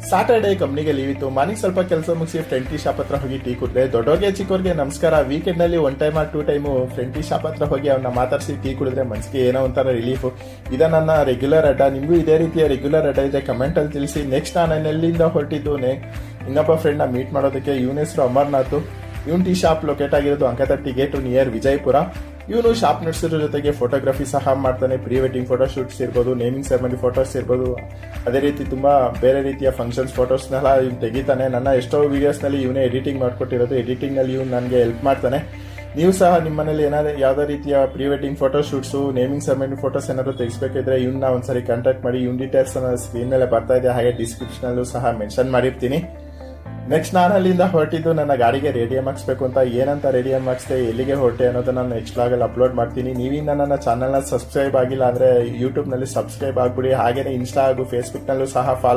Saturday ಕಂಪ್ನಿಗೆ leave ಇತ್ತು. Morning ಸ್ವಲ್ಪ ಕೆಲಸ ಮುಗಿಸಿ ಫ್ರೆಂಡ್ ಟೀ ಶಾಪ್ ಹತ್ರ ಹೋಗಿ ಟೀ ಕುಡಿದೆ. ದೊಡ್ಡವ್ರಿಗೆ ಚಿಕ್ಕವ್ರಿಗೆ ನಮಸ್ಕಾರ. ವೀಕೆಂಡ್ ನಲ್ಲಿ 1 time 2 time friend tea shop ಹತ್ರ ಹೋಗಿ ಅವ್ನ ಮಾತಾಡಿಸಿ ಟೀ ಕುಡಿದ್ರೆ ಮನಸ್ಸಿಗೆ ಏನೋ ಒಂಥರ ರಿಲೀಫ್. ಇದ ನನ್ನ ರೆಗ್ಯುಲರ್ ಅಡ್ಡ. ನಿಮಗೂ ಇದೇ ರೀತಿಯ ರೆಗ್ಯುಲರ್ ಅಡ್ಡ ಇದೆ ಕಮೆಂಟ್ ಅಲ್ಲಿ ತಿಳಿಸಿ. ನೆಕ್ಸ್ಟ್ ನಾನು ಎಲ್ಲಿಂದ ಹೊರಟಿದ್ದು ಇನ್ನೊಬ್ಬ ಫ್ರೆಂಡ್ ನ ಮೀಟ್ ಮಾಡೋದಕ್ಕೆ. ಇವನ ಹೆಸರು ಅಮರ್ನಾಥ್. ಇವನ್ ಟೀ ಶಾಪ್ ಲೊಕೇಟ್ ಆಗಿರೋದು ಅಂಕತಟ್ಟಿ ಗೇಟ್ ನಿಯರ್ ವಿಜಯಪುರ. ಇವನು ಶಾಪ್ ನಡೆಸಿರೋ ಜೊತೆಗೆ ಫೋಟೋಗ್ರಫಿ ಸಹ ಮಾಡ್ತಾನೆ. ಪ್ರೀ ವೆಡ್ಡಿಂಗ್ ಫೋಟೋ ಶೂಟ್ಸ್ ಇರ್ಬೋದು, ನೇಮಿಂಗ್ ಸೆರೆಮನಿ ಫೋಟೋಸ್ ಇರ್ಬೋದು, ಅದೇ ರೀತಿ ತುಂಬಾ ಬೇರೆ ರೀತಿಯ ಫಂಕ್ಷನ್ಸ್ ಫೋಟೋಸ್ನೆಲ್ಲ ಇವ್ನು ತೆಗಿತಾನೆ. ನನ್ನ ಎಷ್ಟೋ ವಿಡಿಯೋಸ್ ನಲ್ಲಿ ಇವನೇ ಎಡಿಟಿಂಗ್ ಮಾಡ್ಕೊಟ್ಟಿರೋದು. ಎಡಿಟಿಂಗ್ ನಲ್ಲಿ ಇವ್ನು ನನಗೆ ಹೆಲ್ಪ್ ಮಾಡ್ತಾನೆ. ನೀವು ಸಹ ನಿಮ್ಮ ಮನೇಲಿ ಏನಾದ್ರು ಯಾವ್ದೋ ರೀತಿಯ pre wedding photo shoots, naming ceremony photos ಏನಾದ್ರು ತೆಗಿಸ್ಬೇಕಿದ್ರೆ ಇವನ್ನ ಒಂದ್ಸರಿ ಕಾಂಟ್ಯಾಕ್ಟ್ ಮಾಡಿ. ಇವನ್ ಡೀಟೇಲ್ಸ್ ಸ್ಕ್ರೀನ್ ಮೇಲೆ ಬರ್ತಾ ಇದೆ, ಹಾಗೆ ಡಿಸ್ಕ್ರಿಪ್ಷನ್ ಅಲ್ಲೂ ಸಹ ಮೆನ್ಷನ್ ಮಾಡಿರ್ತೀನಿ. ನೆಕ್ಸ್ಟ್ ನಾನು ಅಲ್ಲಿಂದ ಹೊರಟಿದ್ದು ನನ್ನ ಗಾಡಿಗೆ ರೇಡಿಯಂ ಹಾಕ್ಸ್ಬೇಕು ಅಂತ. ಏನಂತ ರೇಡಿಯಂ ಹಾಕ್ಸ್ದೆ, ಎಲ್ಲಿಗೆ ಹೊರಟೆ ಅನ್ನೋದನ್ನ ನಾನು ನೆಕ್ಸ್ಟ್ ವ್ಲಾಗಲ್ಲಿ ಅಪ್ಲೋಡ್ ಮಾಡ್ತೀನಿ. ನೀವಿನ್ನ ನನ್ನ ಚಾನಲ್ನ ಸಬ್ಸ್ಕ್ರೈಬ್ ಆಗಿಲ್ಲ ಅಂದ್ರೆ ಯೂಟ್ಯೂಬ್ ನಲ್ಲಿ ಸಬ್ಸ್ಕ್ರೈಬ್ ಆಗ್ಬಿಡಿ. ಹಾಗೇನೆ ಇನ್ಸ್ಟಾ ಹಾಗೂ ಫೇಸ್ಬುಕ್ ನಲ್ಲೂ ಸಹ ಫಾಲೋ